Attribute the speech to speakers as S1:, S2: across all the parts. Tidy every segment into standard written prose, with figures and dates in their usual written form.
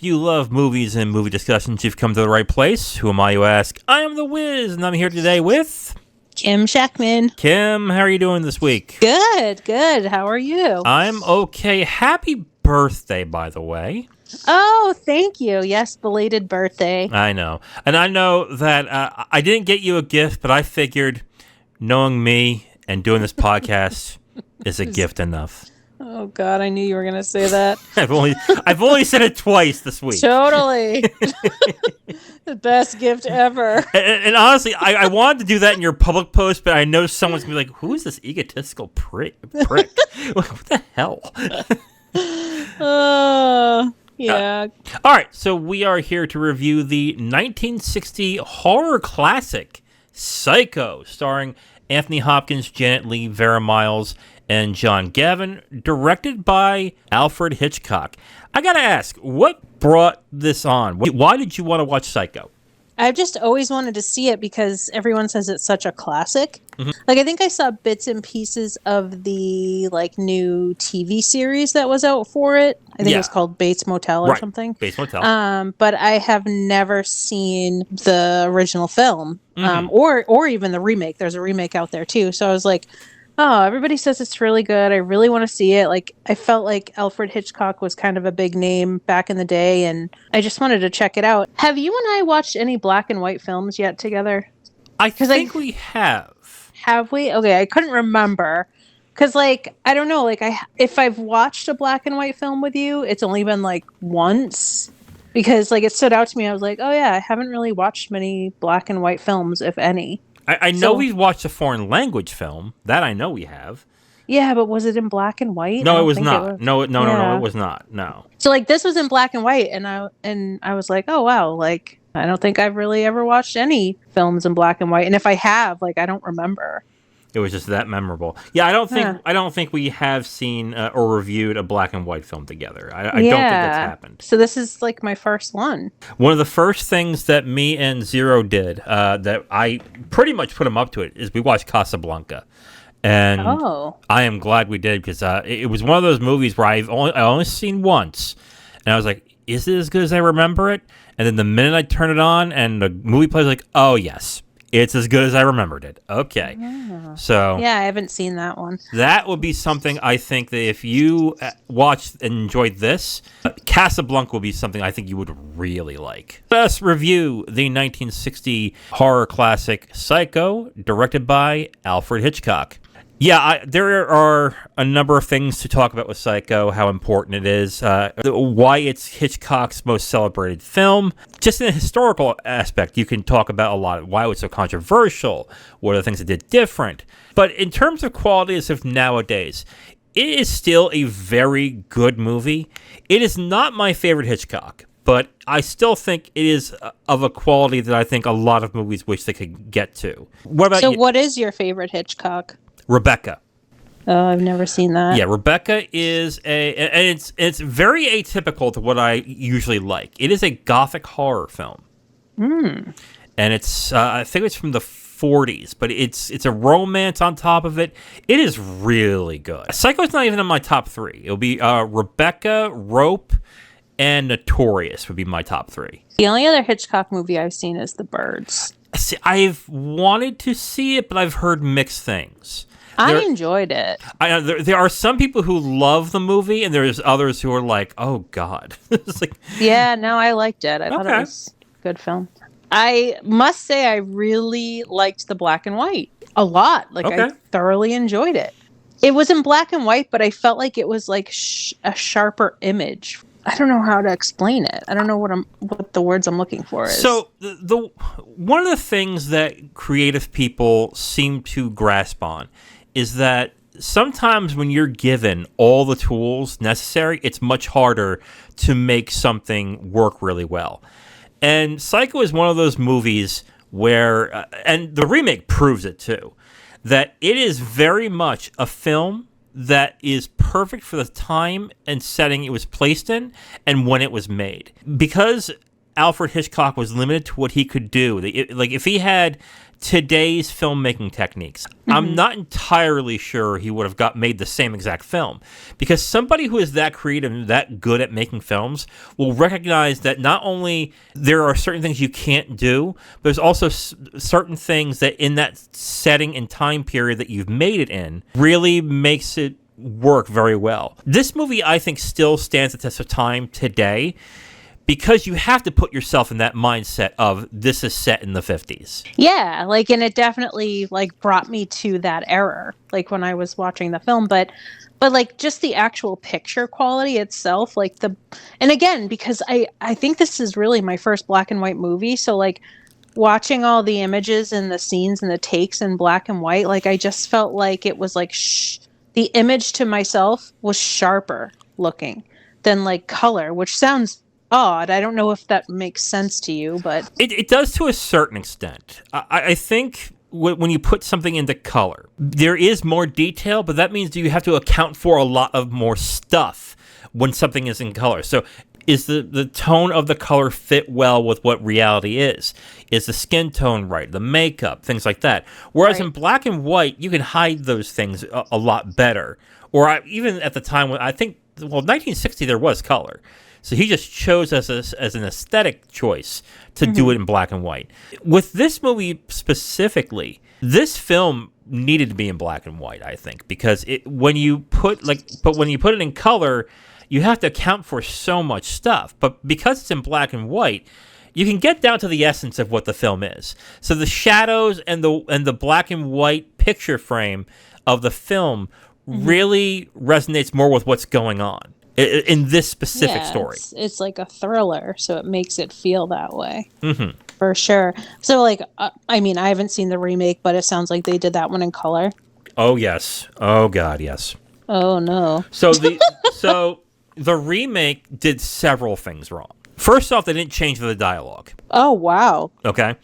S1: you love movies and movie discussions, you've come to the right place. Who am I, you ask? I am the Wiz, and I'm here today with...
S2: Kim Shactman.
S1: Kim, how are you doing this week?
S2: Good. How are you?
S1: I'm okay. Happy birthday, by the way.
S2: Oh, thank you. Yes, belated birthday.
S1: I know. And I know that I didn't get you a gift, but I figured knowing me and doing this podcast is a gift enough.
S2: Oh, God, I knew you were going to say that.
S1: I've only said it twice this week.
S2: Totally. The best gift ever.
S1: And honestly, I wanted to do that in your public post, but I know someone's going to be like, who is this egotistical prick? What the hell?
S2: Yeah.
S1: All right, so we are here to review the 1960 horror classic, Psycho, starring Anthony Hopkins, Janet Leigh, Vera Miles, and John Gavin, directed by Alfred Hitchcock. I gotta ask, what brought this on? Why did you want to watch Psycho?
S2: I've just always wanted to see it because everyone says it's such a classic. Mm-hmm. Like, I think I saw bits and pieces of the, new TV series that was out for it. I think it was called Bates Motel or something.
S1: Bates Motel.
S2: But I have never seen the original film, or even the remake. There's a remake out there, too. So I was like, oh, everybody says it's really good. I really want to see it. I felt like Alfred Hitchcock was kind of a big name back in the day, and I just wanted to check it out. Have you and I watched any black and white films yet together?
S1: I think we have.
S2: Have we? Okay, I couldn't remember. Because, I don't know, if I've watched a black and white film with you, it's only been, once. Because, it stood out to me. I was like, oh, yeah, I haven't really watched many black and white films, if any.
S1: I know we've watched a foreign language film. That I know we have.
S2: Yeah, but was it in black and white?
S1: No, it was not. No, it was not. No.
S2: So this was in black and white, and I was like, oh wow, I don't think I've really ever watched any films in black and white, and if I have, I don't remember.
S1: It was just that memorable. Yeah, I don't think we have seen or reviewed a black and white film together. I don't think that's happened.
S2: So this is my first one.
S1: One of the first things that me and Zero did that I pretty much put him up to it is we watched Casablanca. And I am glad we did because it was one of those movies where I only seen once, and I was like, "Is it as good as I remember it?" And then the minute I turn it on and the movie plays, oh yes, it's as good as I remembered it. Okay, so
S2: yeah, I haven't seen that one.
S1: That would be something I think that if you watched and enjoyed this, Casablanca would be something I think you would really like. Let's review the 1960 horror classic Psycho, directed by Alfred Hitchcock. Yeah, there are a number of things to talk about with Psycho, how important it is, why it's Hitchcock's most celebrated film. Just in a historical aspect, you can talk about a lot of why it was so controversial, what are the things it did different. But in terms of qualities of nowadays, it is still a very good movie. It is not my favorite Hitchcock, but I still think it is of a quality that I think a lot of movies wish they could get to. What about you?
S2: So what is your favorite Hitchcock?
S1: Rebecca.
S2: Oh, I've never seen that.
S1: Yeah, Rebecca is and it's very atypical to what I usually like. It is a gothic horror film. And it's I think it's from the 40s, but it's a romance on top of it. It is really good. Psycho's not even in my top 3. It'll be Rebecca, Rope, and Notorious would be my top 3.
S2: The only other Hitchcock movie I've seen is The Birds.
S1: See, I've wanted to see it, but I've heard mixed things.
S2: I enjoyed it.
S1: There are some people who love the movie, and there's others who are like, "Oh God!" It's
S2: yeah, no, I liked it. I thought it was a good film. I must say, I really liked the black and white a lot. I thoroughly enjoyed it. It was in black and white, but I felt like it was a sharper image. I don't know how to explain it. I don't know what the words I'm looking for is.
S1: So the one of the things that creative people seem to grasp on is that sometimes when you're given all the tools necessary, it's much harder to make something work really well. And Psycho is one of those movies where, and the remake proves it too, that it is very much a film that is perfect for the time and setting it was placed in and when it was made. Because Alfred Hitchcock was limited to what he could do. If he had today's filmmaking techniques, I'm not entirely sure he would have made the same exact film, because somebody who is that creative and that good at making films will recognize that not only there are certain things you can't do, but there's also certain things that in that setting and time period that you've made it in really makes it work very well. This movie, I think, still stands the test of time today, because you have to put yourself in that mindset of this is set in the 50s.
S2: Yeah, like, and it definitely like brought me to that era, like when I was watching the film, but like just the actual picture quality itself, like and again, because I think this is really my first black and white movie, so like watching all the images and the scenes and the takes in black and white, like I just felt like it was like the image to myself was sharper looking than like color, which sounds odd. I don't know if that makes sense to you, but
S1: it does to a certain extent. I think when you put something into color, there is more detail, but that means you have to account for a lot of more stuff when something is in color. So is the tone of the color fit well with what reality is? Is the skin tone right? The makeup, things like that. Whereas in black and white, you can hide those things a lot better. Or even at the time when 1960, there was color. So he just chose as an aesthetic choice to do it in black and white. With this movie specifically, this film needed to be in black and white, I think, because when you put it in color, you have to account for so much stuff. But because it's in black and white, you can get down to the essence of what the film is. So the shadows and the black and white picture frame of the film really resonates more with what's going on in this specific story.
S2: It's like a thriller, so it makes it feel that way. For sure. So like, I mean, I haven't seen the remake, but it sounds like they did that one in color.
S1: Oh, yes. Oh, God, yes.
S2: Oh, no.
S1: So the remake did several things wrong. First off, they didn't change the dialogue.
S2: Oh, wow.
S1: Okay.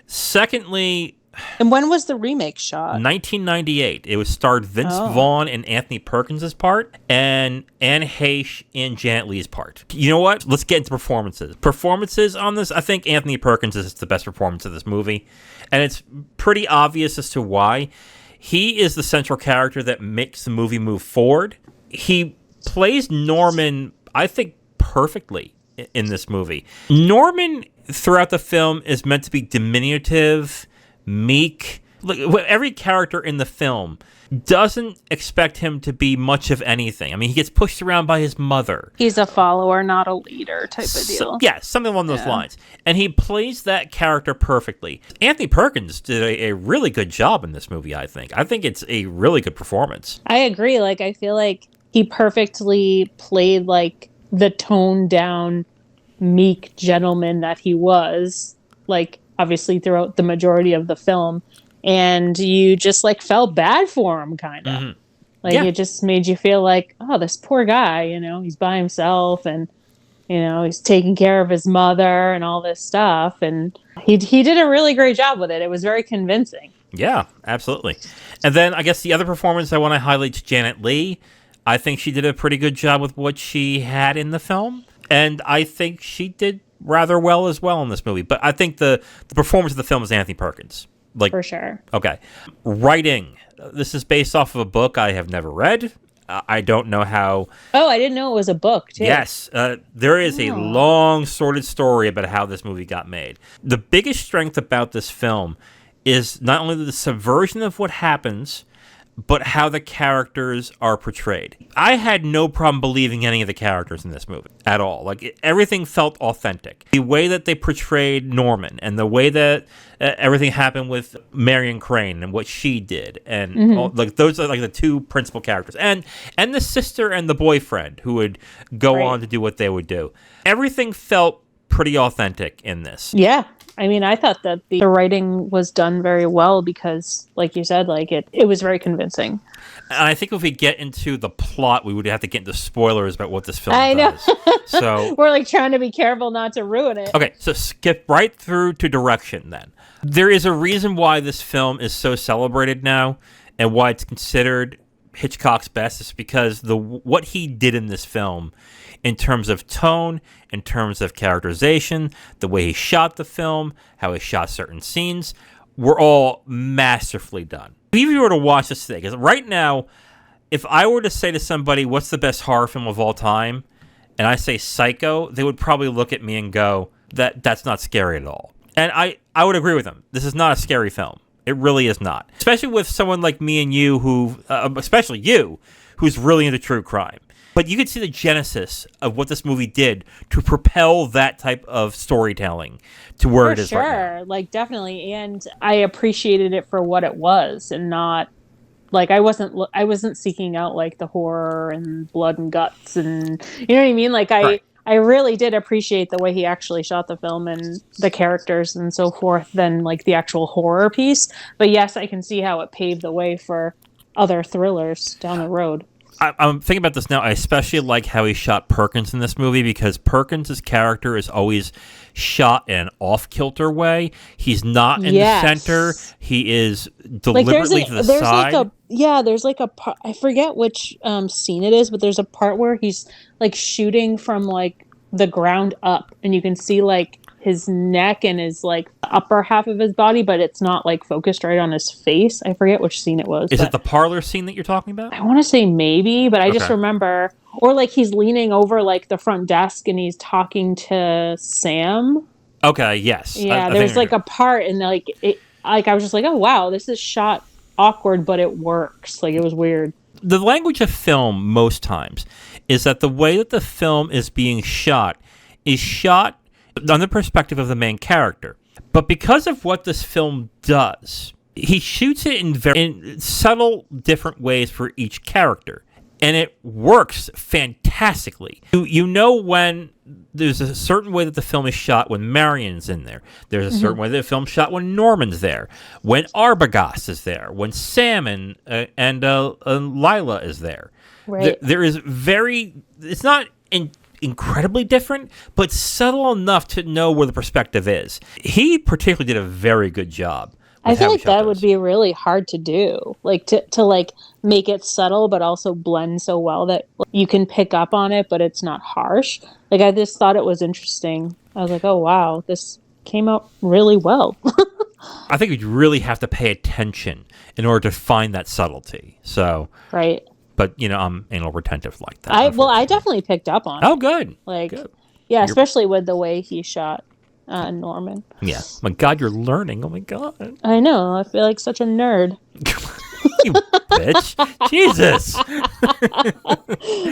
S1: Secondly...
S2: And when was the remake shot?
S1: 1998. It was starred Vince Vaughn in Anthony Perkins' part and Anne Heche in Janet Leigh's part. You know what? Let's get into performances. Performances on this, I think Anthony Perkins is the best performance of this movie. And it's pretty obvious as to why. He is the central character that makes the movie move forward. He plays Norman, I think, perfectly in this movie. Norman, throughout the film, is meant to be diminutive, meek. Look, every character in the film doesn't expect him to be much of anything. I mean, he gets pushed around by his mother.
S2: He's a follower, not a leader type of deal.
S1: Yeah, something along those lines. And he plays that character perfectly. Anthony Perkins did a really good job in this movie, I think. I think it's a really good performance.
S2: I agree. Like, I feel like he perfectly played, like, the toned down, meek gentleman that he was, like, obviously throughout the majority of the film, and you just like felt bad for him, kind of it just made you feel like, oh, this poor guy, you know, he's by himself, and you know, he's taking care of his mother and all this stuff, and he did a really great job with it. It was very convincing.
S1: Yeah, absolutely. And then I guess the other performance I want to highlight is Janet Leigh. I think she did a pretty good job with what she had in the film, and I think she did rather well as well in this movie. But I think the performance of the film is Anthony Perkins. Like,
S2: for sure.
S1: Okay. Writing. This is based off of a book I have never read. I don't know how...
S2: Oh, I didn't know it was a book, too.
S1: Yes. There is a long, sordid story about how this movie got made. The biggest strength about this film is not only the subversion of what happens, but how the characters are portrayed. I had no problem believing any of the characters in this movie at all. Like, everything felt authentic. The way that they portrayed Norman, and the way that everything happened with Marion Crane and what she did, and all, like, those are like the two principal characters, and the sister and the boyfriend who would go on to do what they would do. Everything felt pretty authentic in this.
S2: Yeah. I mean, I thought that the writing was done very well because, like you said, like it was very convincing.
S1: And I think if we get into the plot, we would have to get into spoilers about what this film
S2: does.
S1: Know. So
S2: we're like trying to be careful not to ruin it.
S1: Okay, so skip right through to direction then. There is a reason why this film is so celebrated now and why it's considered Hitchcock's best. Is because what he did in this film, in terms of tone, in terms of characterization, the way he shot the film, how he shot certain scenes, were all masterfully done. If you were to watch this thing, because right now, if I were to say to somebody, what's the best horror film of all time, and I say Psycho, they would probably look at me and go, that's not scary at all. And I would agree with them. This is not a scary film. It really is not. Especially with someone like me and you who, especially you, who's really into true crime. But you can see the genesis of what this movie did to propel that type of storytelling to where it is right now.
S2: Sure, like definitely. And I appreciated it for what it was and not like I wasn't seeking out like the horror and blood and guts and you know what I mean? Like I really did appreciate the way he actually shot the film and the characters and so forth than like the actual horror piece. But yes, I can see how it paved the way for other thrillers down the road.
S1: I'm thinking about this now. I especially like how he shot Perkins in this movie because Perkins' character is always shot in an off-kilter way. He's not in the center. He is deliberately to the side.
S2: There's like a part, I forget which scene it is, but there's a part where he's like shooting from like the ground up and you can see like his neck and his like upper half of his body, but it's not like focused right on his face. I forget which scene it was.
S1: Is it the parlor scene that you're talking about?
S2: I want to say maybe, but I just remember, or like he's leaning over like the front desk and he's talking to Sam.
S1: Okay, yes.
S2: Yeah, there's like a part and like it, like I was just like, oh wow, this is shot awkward, but it works. Like it was weird.
S1: The language of film most times is that the way that the film is being shot is shot on the perspective of the main character. But because of what this film does, he shoots it in subtle different ways for each character. And it works fantastically. You know when there's a certain way that the film is shot when Marion's in there. There's a certain way that the film's shot when Norman's there. When Arbogast is there. When Sam and Lila is there.
S2: Right.
S1: There is it's not incredibly different, but subtle enough to know where the perspective is. He particularly did a very good job.
S2: I feel like that would be really hard to do, like to like make it subtle, but also blend so well that you can pick up on it, but it's not harsh. Like I just thought it was interesting. I was like, oh wow, this came out really well.
S1: I think you'd really have to pay attention in order to find that subtlety. So
S2: right.
S1: But you know, I'm anal retentive like that.
S2: I definitely picked up on it.
S1: Oh, good.
S2: Like,
S1: good.
S2: Yeah, especially with the way he shot Norman.
S1: Yeah. My God, you're learning. Oh my God.
S2: I know. I feel like such a nerd.
S1: You bitch. Jesus.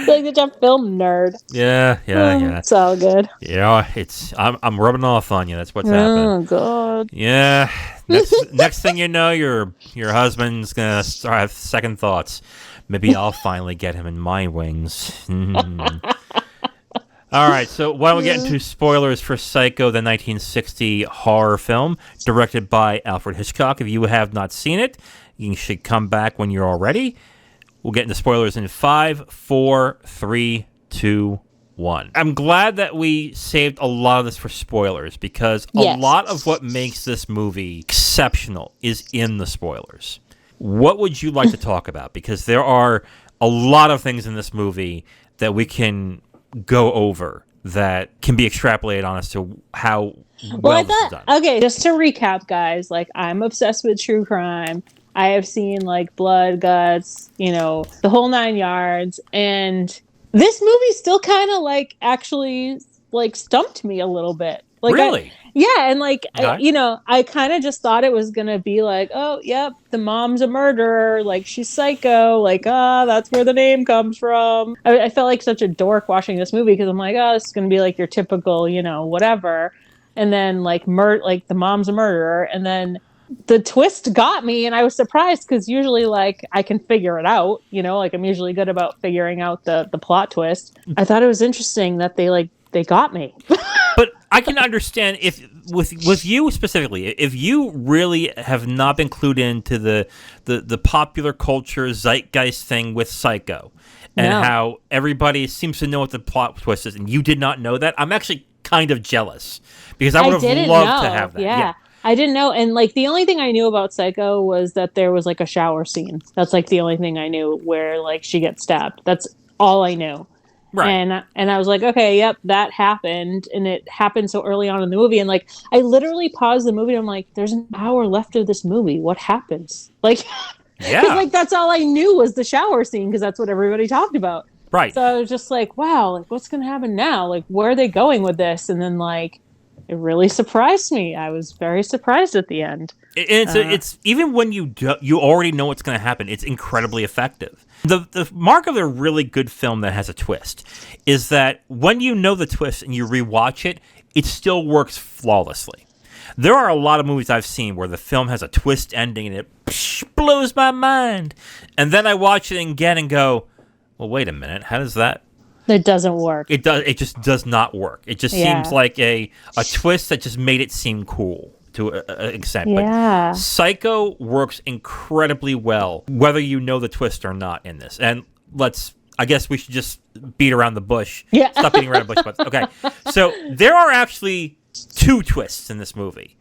S2: Like such a film nerd.
S1: Yeah.
S2: It's all good.
S1: Yeah, I'm rubbing off on you. That's what's happening.
S2: Oh God.
S1: Yeah. Next thing you know, your husband's gonna start have second thoughts. Maybe I'll finally get him in my wings. All right, so why don't we get into spoilers for Psycho, the 1960 horror film, directed by Alfred Hitchcock. If you have not seen it, you should come back when you're all ready. We'll get into spoilers in 5, 4, 3, 2, 1. I'm glad that we saved a lot of this for spoilers, because a lot of what makes this movie exceptional is in the spoilers. What would you like to talk about? Because there are a lot of things in this movie that we can go over that can be extrapolated on as to how well this is done.
S2: Okay, just to recap, guys, like I'm obsessed with true crime. I have seen like blood, guts, you know, the whole 9 yards. And this movie still kind of like actually like stumped me a little bit. Like,
S1: really?
S2: And like, I kind of just thought it was going to be like, oh, yep, the mom's a murderer. Like, she's psycho. Like, that's where the name comes from. I felt like such a dork watching this movie because I'm like, oh, this is going to be like your typical, you know, whatever. And then like, like the mom's a murderer. And then the twist got me and I was surprised because usually like I can figure it out, you know, like I'm usually good about figuring out the plot twist. I thought it was interesting that they got me.
S1: But I can understand if with you specifically, if you really have not been clued into the popular culture zeitgeist thing with Psycho and how everybody seems to know what the plot twist is, and you did not know that, I'm actually kind of jealous because I would have loved to have that.
S2: Yeah. I didn't know. And like the only thing I knew about Psycho was that there was like a shower scene. That's like the only thing I knew where like she gets stabbed. That's all I knew.
S1: Right.
S2: And I was like, okay, yep, that happened, and it happened so early on in the movie, and like I literally paused the movie and I'm like, there's an hour left of this movie. What happens? Like,
S1: Yeah.
S2: because like that's all I knew was the shower scene because that's what everybody talked about.
S1: Right.
S2: So I was just like, wow, like what's gonna happen now? Like, where are they going with this? And then like, it really surprised me. I was very surprised at the end.
S1: It's even when you already know what's going to happen, it's incredibly effective. The mark of a really good film that has a twist is that when you know the twist and you rewatch it, it still works flawlessly. There are a lot of movies I've seen where the film has a twist ending and it blows my mind. And then I watch it again and go, well, wait a minute, how does that...
S2: It doesn't work.
S1: It just does not work. It just seems like a twist that just made it seem cool to an extent.
S2: Yeah.
S1: But Psycho works incredibly well, whether you know the twist or not in this. And I guess we should just beat around the bush.
S2: Yeah.
S1: Stop beating around the bush. But, okay. So there are actually 2 twists in this movie,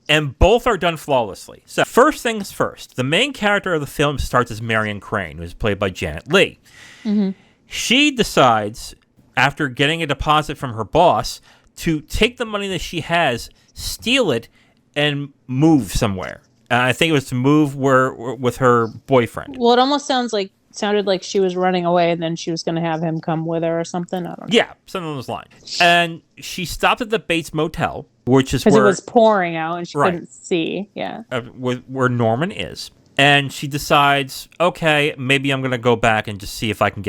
S1: and both are done flawlessly. So first things first, the main character of the film starts as Marion Crane, who's played by Janet Leigh. Mm-hmm. She decides, after getting a deposit from her boss, to take the money that she has, steal it, and move somewhere. I think it was to move with her boyfriend.
S2: Well, it almost sounded like she was running away, and then she was going to have him come with her or something. I don't know.
S1: Yeah, something along those lines. And she stopped at the Bates Motel, which is
S2: because
S1: where
S2: it was pouring out and she couldn't see. Yeah,
S1: where Norman is. And she decides, okay, maybe I'm going to go back and just see if I can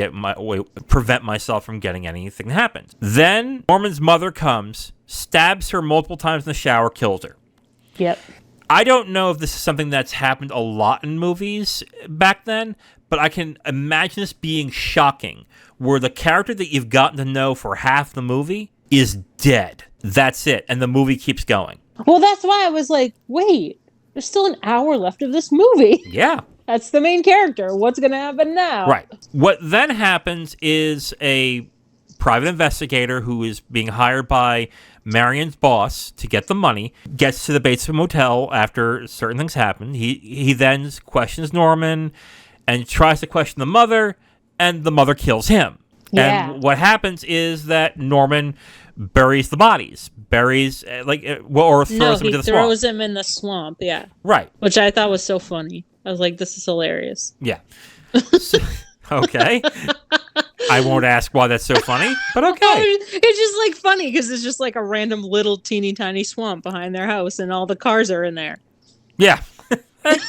S1: prevent myself from getting anything that happens. Then Norman's mother comes, stabs her multiple times in the shower, kills her.
S2: Yep.
S1: I don't know if this is something that's happened a lot in movies back then, but I can imagine this being shocking, where the character that you've gotten to know for half the movie is dead. That's it. And the movie keeps going.
S2: Well, that's why I was like, wait. There's still an hour left of this movie.
S1: Yeah.
S2: That's the main character. What's going to happen now?
S1: Right. What then happens is a private investigator who is being hired by Marion's boss to get the money gets to the Bates Motel after certain things happen. He then questions Norman and tries to question the mother, and the mother kills him.
S2: Yeah.
S1: And what happens is that Norman buries the bodies, or throws them into the swamp.
S2: He throws him in the swamp, yeah.
S1: Right.
S2: Which I thought was so funny. I was like, this is hilarious.
S1: Yeah. Okay. I won't ask why that's so funny, but okay.
S2: It's just like funny because it's just like a random little teeny tiny swamp behind their house and all the cars are in there.
S1: Yeah. Good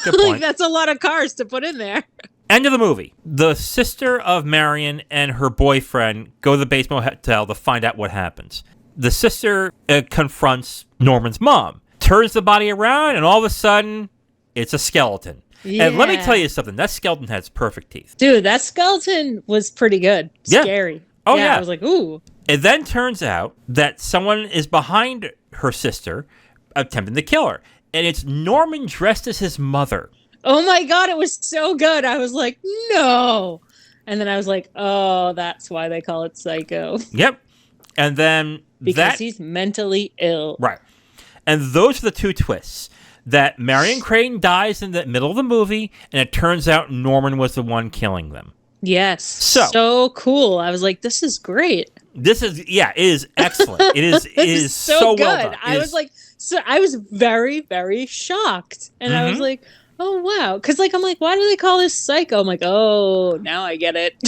S1: point.
S2: Like, that's a lot of cars to put in there.
S1: End of the movie. The sister of Marion and her boyfriend go to the Bates Motel to find out what happens. The sister confronts Norman's mom, turns the body around, and all of a sudden, it's a skeleton. Yeah. And let me tell you something. That skeleton has perfect teeth.
S2: Dude, that skeleton was pretty good. Scary.
S1: Oh, yeah.
S2: I was like, ooh.
S1: It then turns out that someone is behind her sister attempting to kill her. And it's Norman dressed as his mother.
S2: Oh my God, it was so good. I was like, no. And then I was like, oh, that's why they call it Psycho.
S1: Yep. And then
S2: because he's mentally ill.
S1: Right. And those are the 2 twists. That Marion Crane dies in the middle of the movie, and it turns out Norman was the one killing them.
S2: Yes. So cool. I was like, this is great.
S1: It is excellent. It is so
S2: good.
S1: Well done.
S2: I was very, very shocked. And I was like, oh, wow. Because I'm like, why do they call this Psycho? I'm like, oh, now I get it.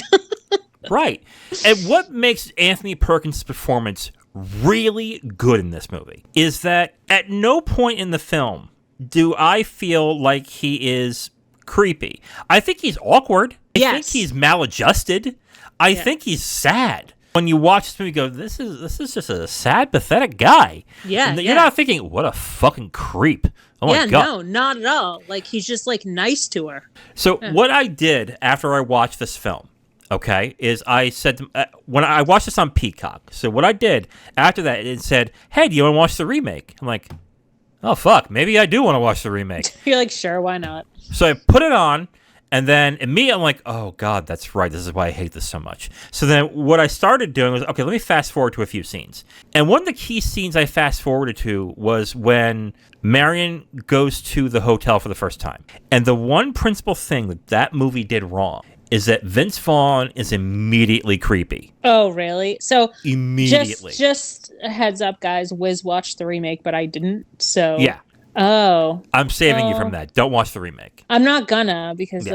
S1: Right. And what makes Anthony Perkins' performance really good in this movie is that at no point in the film do I feel like he is creepy. I think he's awkward. I think he's maladjusted. I think he's sad. When you watch this movie, you go, this is just a sad, pathetic guy.
S2: Yeah,
S1: and you're not thinking, what a fucking creep. Oh my God.
S2: No, not at all. Like, he's just, like, nice to her.
S1: So what I did after I watched this film, okay, is I said, when I watched this on Peacock, so what I did after that, it said, hey, do you want to watch the remake? I'm like, oh, fuck, maybe I do want to watch the remake.
S2: You're like, sure, why not?
S1: So I put it on, and then immediately I'm like, oh, God, that's right. This is why I hate this so much. So then what I started doing was, okay, let me fast forward to a few scenes. And one of the key scenes I fast forwarded to was when Marion goes to the hotel for the first time. And the one principal thing that movie did wrong is that Vince Vaughn is immediately creepy.
S2: Oh, really? So
S1: immediately.
S2: Just a heads up, guys. Wiz watched the remake, but I didn't. So
S1: yeah.
S2: Oh.
S1: I'm saving you from that. Don't watch the remake.
S2: I'm not gonna because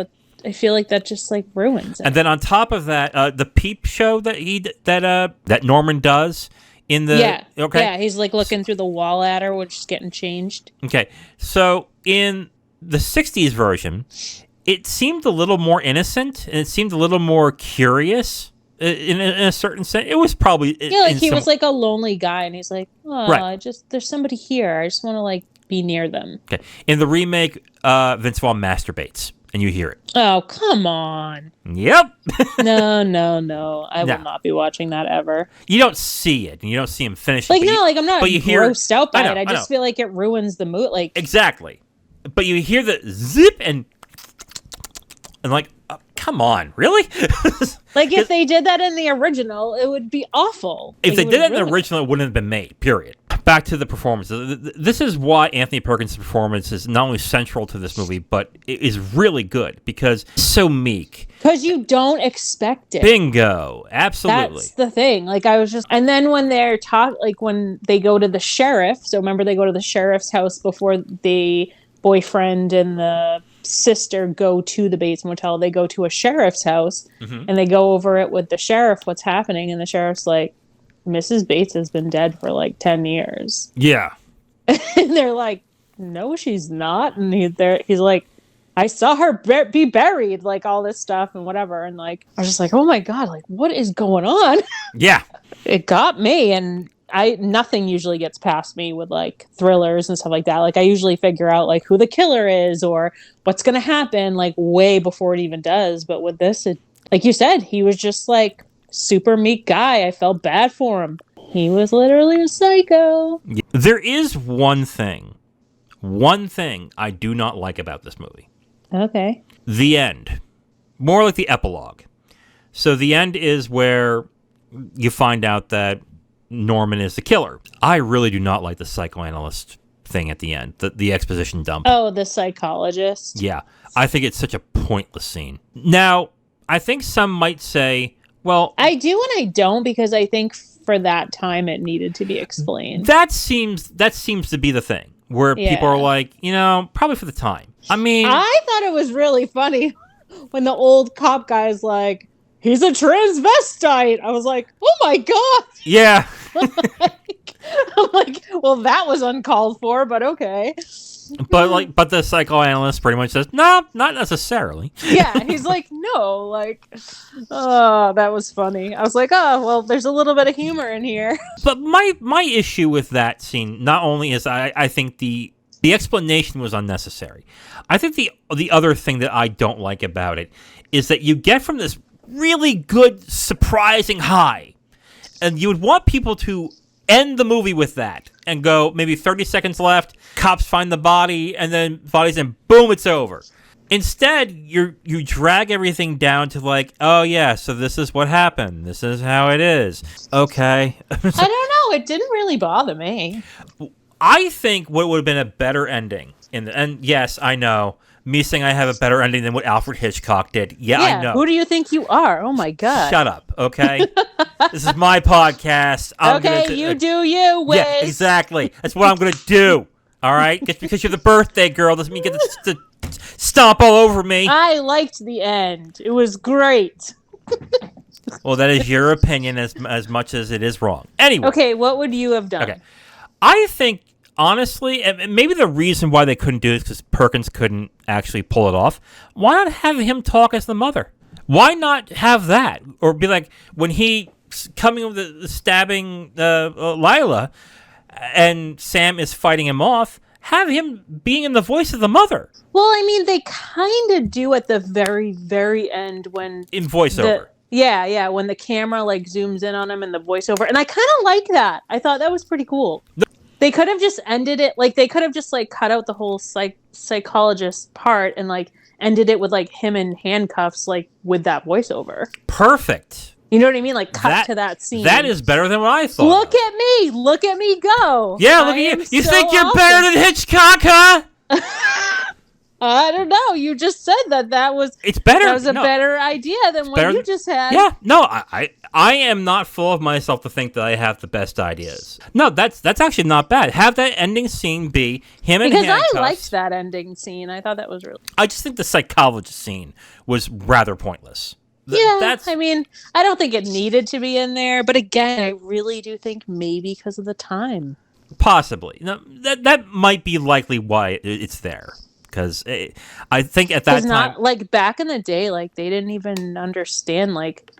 S2: I feel like that just like ruins it.
S1: And then on top of that, the Peep show that Norman does in the
S2: he's like looking through the wall at her, which is getting changed.
S1: Okay, so in the '60s version, it seemed a little more innocent and it seemed a little more curious in a certain sense. It was probably
S2: he was like a lonely guy, and he's like, there's somebody here. I just want to like be near them.
S1: Okay, in the remake, Vince Vaughn masturbates. And you hear it.
S2: Oh, come on.
S1: Yep.
S2: No. I will not be watching that ever.
S1: You don't see it. And you don't see him finish it.
S2: I'm not grossed out by it. I just feel like it ruins the mood. Like
S1: exactly. But you hear the zip and like, come on, really?
S2: Like, if they did that in the original, it would be awful.
S1: If they did that in the original, it wouldn't have been made, period. Back to the performances. This is why Anthony Perkins' performance is not only central to this movie, but it is really good because it's so meek.
S2: Because you don't expect it.
S1: Bingo. Absolutely.
S2: That's the thing. Like, I was just... And then when they're when they go to the sheriff, so remember they go to the sheriff's house before the boyfriend and the sister go to the Bates Motel, they go to a sheriff's house, and they go over it with the sheriff, what's happening, and the sheriff's like, Mrs. Bates has been dead for like 10 years.
S1: Yeah.
S2: And they're like, no, she's not. And he's like, I saw her be buried, like all this stuff and whatever. And like, I was just like, oh my God, like what is going on?
S1: Yeah.
S2: It got me. And nothing usually gets past me with like thrillers and stuff like that. Like I usually figure out like who the killer is or what's going to happen like way before it even does. But with this, like you said, he was just like, super meek guy. I felt bad for him. He was literally a psycho.
S1: There is one thing I do not like about this movie.
S2: Okay.
S1: The end. More like the epilogue. So the end is where you find out that Norman is the killer. I really do not like the psychoanalyst thing at the end, the exposition dump.
S2: Oh, the psychologist?
S1: Yeah. I think it's such a pointless scene. Now, I think some might say, well,
S2: I do and I don't because I think for that time it needed to be explained.
S1: That seems to be the thing where people are like, probably for the time. I mean,
S2: I thought it was really funny when the old cop guy's like, he's a transvestite. I was like, oh my God.
S1: Yeah.
S2: I'm like, well, that was uncalled for, but okay.
S1: But the psychoanalyst pretty much says, no, not necessarily.
S2: Yeah, he's like, no, like, oh, that was funny. I was like, oh, well, there's a little bit of humor in here.
S1: But my issue with that scene, not only is I think the explanation was unnecessary. I think the other thing that I don't like about it is that you get from this really good, surprising high, and you would want people to end the movie with that and go maybe 30 seconds left, cops find the body and boom, it's over. Instead, you drag everything down to like, oh yeah, so this is what happened, this is how it is. Okay.
S2: I don't know, it didn't really bother me.
S1: I think what would have been a better ending and yes, I know me saying I have a better ending than what Alfred Hitchcock did. Yeah, I know.
S2: Who do you think you are? Oh my God.
S1: Shut up, okay? This is my podcast.
S2: You do you, Wiz.
S1: Yeah, exactly. That's what I'm going to do. All right? Just because you're the birthday girl doesn't mean you get to stomp all over me.
S2: I liked the end. It was great.
S1: Well, that is your opinion as much as it is wrong. Anyway.
S2: Okay, what would you have done?
S1: Okay. I think, honestly, and maybe the reason why they couldn't do it is because Perkins couldn't actually pull it off. Why not have him talk as the mother? Why not have that? Or be like, when he coming with the stabbing Lila and Sam is fighting him off, have him being in the voice of the mother.
S2: Well, I mean, they kind of do at the very, very end when...
S1: In voiceover.
S2: When the camera like zooms in on him and the voiceover. And I kind of like that. I thought that was pretty cool. They could have just ended it, like, they could have just, like, cut out the whole psychologist part and, like, ended it with, like, him in handcuffs, like, with that voiceover.
S1: Perfect.
S2: You know what I mean? Like, cut to that scene.
S1: That is better than what I thought.
S2: Look at me go.
S1: Yeah, look at you. You think you're better than Hitchcock, huh?
S2: I don't know. You just said that was
S1: It's better.
S2: That was a better idea than what you just had.
S1: Yeah, no, I am not full of myself to think that I have the best ideas. No, that's actually not bad. Have that ending scene be him and handcuffs.
S2: Because I liked that ending scene. I thought that was really.
S1: I just think the psychologist scene was rather pointless.
S2: I mean, I don't think it needed to be in there, but again, I really do think maybe because of the time.
S1: Possibly. No, that might be likely why it's there. Because I think at that time...
S2: Not, like, back in the day, like, they didn't even understand, like,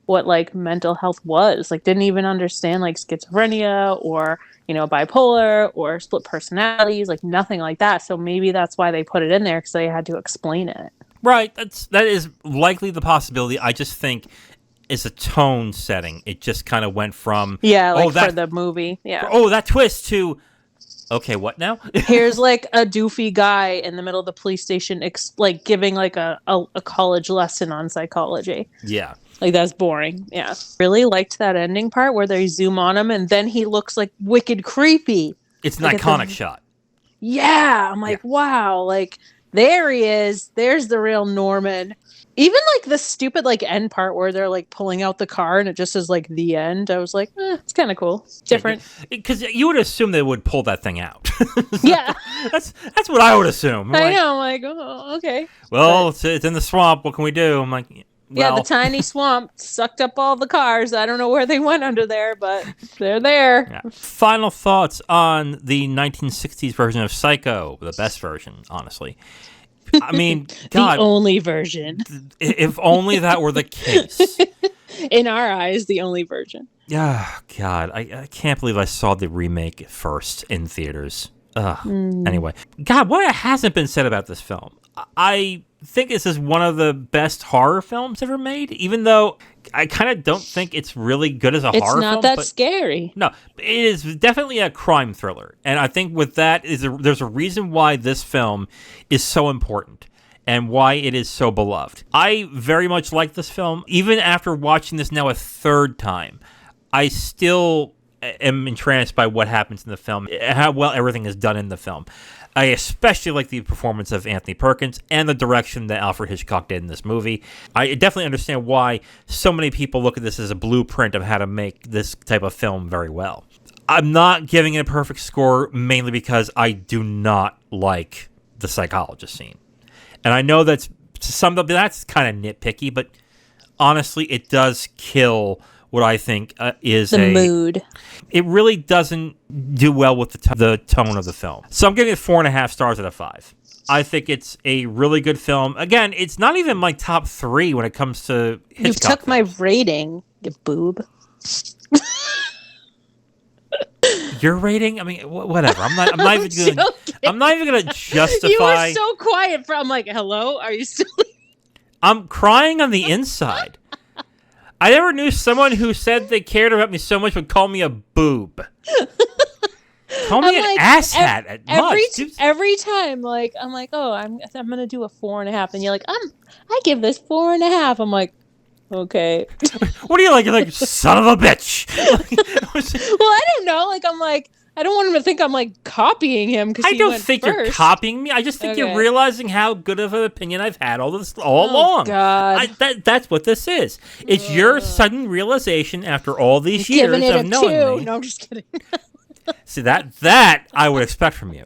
S2: what, like, mental health was. Like, didn't even understand, like, schizophrenia or, you know, bipolar or split personalities. Like, nothing like that. So maybe that's why they put it in there, because they had to explain it.
S1: Right. That is likely the possibility. I just think it's a tone setting. It just kind of went from...
S2: Yeah, like, for the movie. Yeah.
S1: Oh, that twist to... Okay, what now?
S2: Here's like a doofy guy in the middle of the police station, like giving like a college lesson on psychology.
S1: Yeah.
S2: Like, that's boring. Yeah. Really liked that ending part where they zoom on him and then he looks like wicked creepy.
S1: It's an iconic shot.
S2: Yeah. I'm like, wow. Like, there he is. There's the real Norman. Even like the stupid like end part where they're like pulling out the car and it just is like the end. I was like, it's kind of cool. It's different.
S1: Because you would assume they would pull that thing out.
S2: Yeah.
S1: That's what I would assume.
S2: I know. I'm like, oh, okay.
S1: Well, it's in the swamp. What can we do? I'm like, well.
S2: Yeah, the tiny swamp sucked up all the cars. I don't know where they went under there, but they're there.
S1: Yeah. Final thoughts on the 1960s version of Psycho, the best version, honestly. I mean, God.
S2: The only version.
S1: If only that were the case.
S2: In our eyes, the only version.
S1: Yeah, God. I can't believe I saw the remake first in theaters. Anyway. God, what hasn't been said about this film? I think this is one of the best horror films ever made, even though I kind of don't think it's really good as a horror film.
S2: It's not that scary.
S1: No, it is definitely a crime thriller. And I think with that, there's a reason why this film is so important and why it is so beloved. I very much like this film. Even after watching this now a third time, I still am entranced by what happens in the film, how well everything is done in the film. I especially like the performance of Anthony Perkins and the direction that Alfred Hitchcock did in this movie. I definitely understand why so many people look at this as a blueprint of how to make this type of film very well. I'm not giving it a perfect score mainly because I do not like the psychologist scene. And I know that's kind of nitpicky, but honestly, it does kill what I think is
S2: the mood.
S1: It really doesn't do well with the tone of the film. So I'm giving it 4.5 stars out of 5. I think it's a really good film. Again, it's not even my top 3 when it comes to Hitchcock.
S2: You took my rating, you boob.
S1: Your rating? I mean, whatever. I'm not even going to justify.
S2: You were so quiet. I'm like, hello? Are you still?
S1: I'm crying on the inside. I never knew someone who said they cared about me so much would call me a boob. Call me an asshat at
S2: every time, like I'm like, oh, I'm gonna do a 4.5, and you're like, I give this 4.5. I'm like, okay.
S1: What are you like? You're like, son of a bitch.
S2: Well, I don't know. Like, I'm like, I don't want him to think I'm like copying him because
S1: I don't think you're copying me. I just think you're realizing how good of an opinion I've had all along.
S2: God,
S1: that's what this is. It's your sudden realization after all these years of knowing me.
S2: No, I'm just kidding.
S1: See, that I would expect from you.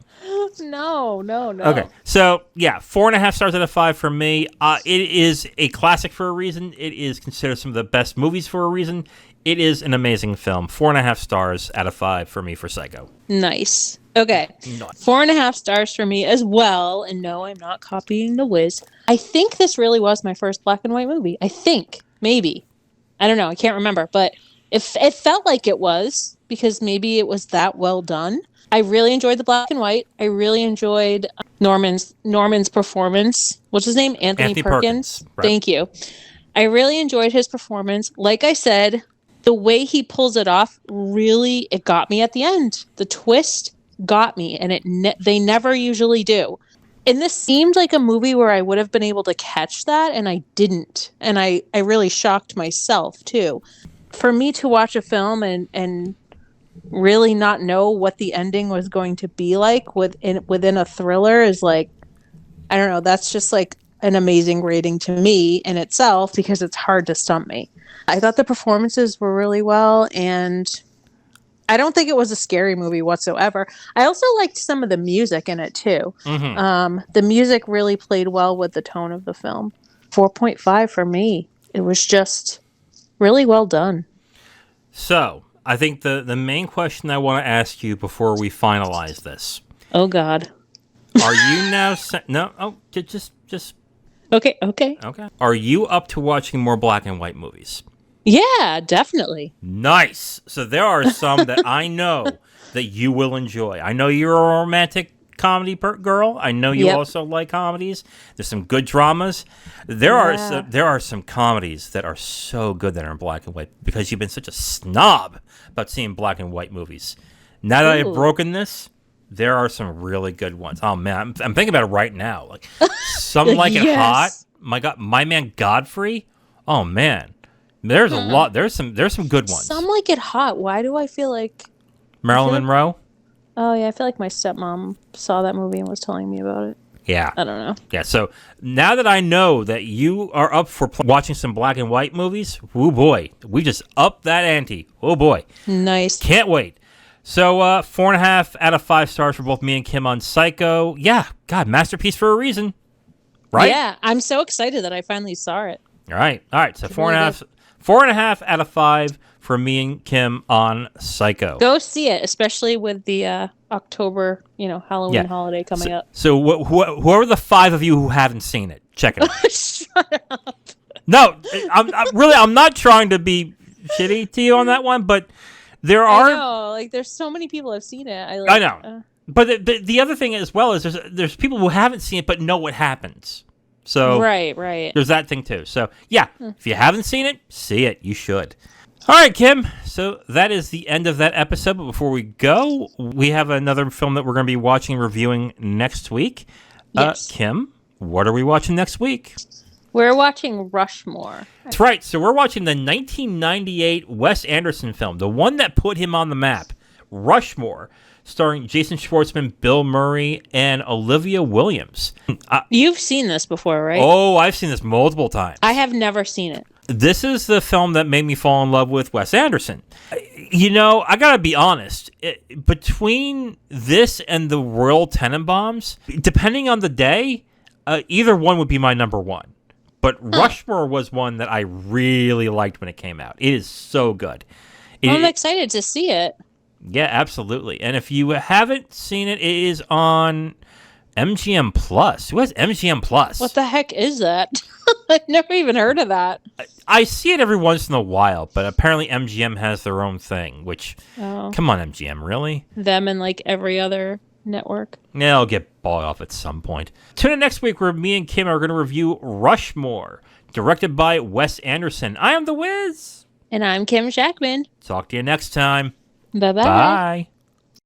S2: No.
S1: Okay, so yeah, 4.5 stars out of 5 for me. It is a classic for a reason. It is considered some of the best movies for a reason. It is an amazing film. 4.5 stars out of 5 for me for Psycho.
S2: Nice. Okay. 4.5 stars for me as well. And no, I'm not copying The Wiz. I think this really was my first black and white movie. I think. Maybe. I don't know. I can't remember. But it felt like it was because maybe it was that well done. I really enjoyed the black and white. I really enjoyed Norman's performance. What's his name? Anthony Perkins.
S1: Right.
S2: Thank you. I really enjoyed his performance. Like I said, the way he pulls it off, really, it got me at the end. The twist got me, and they never usually do. And this seemed like a movie where I would have been able to catch that, and I didn't. And I really shocked myself, too. For me to watch a film and really not know what the ending was going to be like within a thriller is like, I don't know. That's just like an amazing rating to me in itself because it's hard to stump me. I thought the performances were really well, and I don't think it was a scary movie whatsoever. I also liked some of the music in it too. The music really played well with the tone of the film. 4.5 for me. It was just really well done.
S1: So, I think the main question I want to ask you before we finalize this.
S2: Oh, God.
S1: Are you now... no, oh, just...
S2: Okay.
S1: Are you up to watching more black and white movies?
S2: Yeah, definitely.
S1: Nice. So there are some that I know that you will enjoy. I know you're a romantic comedy girl. I know you also like comedies. There's some good dramas. There are some comedies that are so good that are in black and white because you've been such a snob about seeing black and white movies. Now that I've broken this, there are some really good ones. Oh man, I'm thinking about it right now. Like Some Like It Hot. My God, My Man Godfrey. Oh man. There's a lot. There's some good ones.
S2: Some Like It Hot. Why do I feel like
S1: Marilyn Monroe?
S2: Oh, yeah. I feel like my stepmom saw that movie and was telling me about it.
S1: Yeah.
S2: I don't know.
S1: Yeah. So now that I know that you are up for watching some black and white movies, oh boy, we just upped that ante. Oh boy.
S2: Nice.
S1: Can't wait. So 4.5 out of 5 stars for both me and Kim on Psycho. Yeah. God, masterpiece for a reason. Right?
S2: Yeah. I'm so excited that I finally saw it.
S1: All right. So 4.5 out of 5 for me and Kim on Psycho.
S2: Go see it, especially with the October, Halloween holiday coming up.
S1: So who are the 5 of you who haven't seen it? Check it out.
S2: Shut up.
S1: No, I'm not trying to be shitty to you on that one, but there are.
S2: I know, there's so many people have seen it.
S1: I know, but the other thing as well is there's people who haven't seen it but know what happens. So
S2: right.
S1: There's that thing too. So yeah, if you haven't seen it, see it. You should. All right, Kim. So that is the end of that episode. But before we go, we have another film that we're going to be watching and reviewing next week.
S2: Yes.
S1: Kim, what are we watching next week?
S2: We're watching Rushmore.
S1: That's right. So we're watching the 1998 Wes Anderson film, the one that put him on the map, Rushmore, starring Jason Schwartzman, Bill Murray, and Olivia Williams.
S2: You've seen this before, right?
S1: Oh, I've seen this multiple times.
S2: I have never seen it.
S1: This is the film that made me fall in love with Wes Anderson. I gotta be honest. Between this and the Royal Tenenbaums, depending on the day, either one would be my number one. But Rushmore was one that I really liked when it came out. It is so good.
S2: I'm excited to see it.
S1: Yeah, absolutely. And if you haven't seen it, it is on MGM Plus. Who has MGM Plus?
S2: What the heck is that? I've never even heard of that.
S1: I see it every once in a while, but apparently MGM has their own thing, which, come on, MGM, really?
S2: Them and every other network.
S1: Yeah, I'll get bought off at some point. Tune in next week where me and Kim are going to review Rushmore, directed by Wes Anderson. I am The Wiz.
S2: And I'm Kim Shactman.
S1: Talk to you next time.
S2: Bye-bye.
S1: Bye.